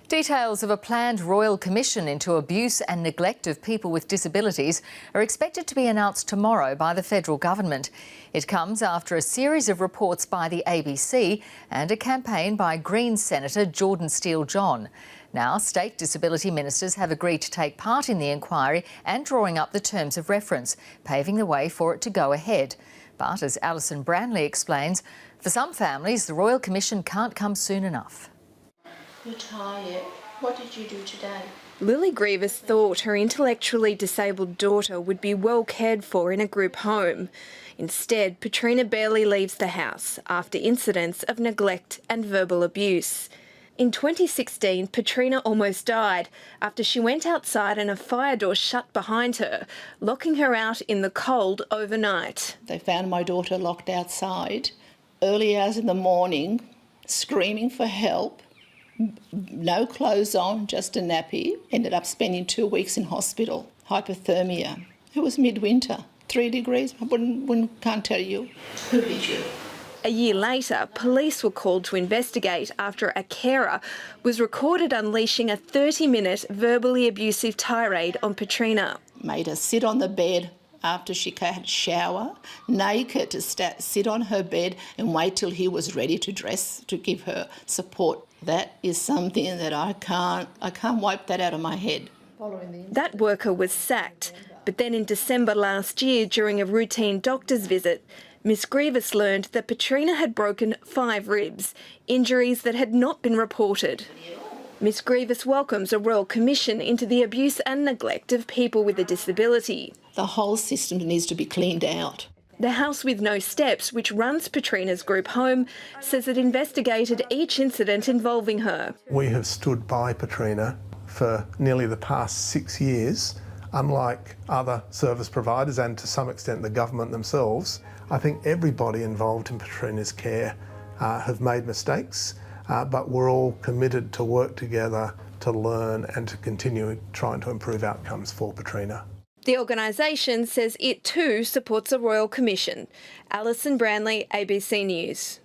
Details of a planned royal commission into abuse and neglect of people with disabilities are expected to be announced tomorrow by the federal government. It comes after a series of reports by the ABC and a campaign by Greens Senator Jordan Steele-John. Now, state disability ministers have agreed to take part in the inquiry and drawing up the terms of reference, paving the way for it to go ahead. But as Alison Branley explains, for some families, the Royal Commission can't come soon enough. You're tired. What did you do today? Lily Grievous thought her intellectually disabled daughter would be well cared for in a group home. Instead, Petrina barely leaves the house after incidents of neglect and verbal abuse. In 2016, Petrina almost died after she went outside and a fire door shut behind her, locking her out in the cold overnight. They found my daughter locked outside, early hours in the morning, screaming for help. No clothes on, just a nappy. Ended up spending 2 weeks in hospital. Hypothermia. It was midwinter, 3 degrees. I can't tell you. Who hit you? A year later, police were called to investigate after a carer was recorded unleashing a 30-minute verbally abusive tirade on Petrina. Made her sit on the bed after she had a shower, naked, to sit on her bed and wait till he was ready to dress to give her support. That is something that I can't wipe that out of my head. That worker was sacked, but then in December last year, during a routine doctor's visit, Miss Grievous learned that Petrina had broken 5 ribs, injuries that had not been reported. Miss Grievous welcomes a royal commission into the abuse and neglect of people with a disability. The whole system needs to be cleaned out. The House with No Steps, which runs Petrina's group home, says it investigated each incident involving her. We have stood by Petrina for nearly the past 6 years. Unlike other service providers and to some extent the government themselves, I think everybody involved in Petrina's care have made mistakes, but we're all committed to work together to learn and to continue trying to improve outcomes for Petrina. The organisation says it too supports a royal commission. Alison Branley, ABC News.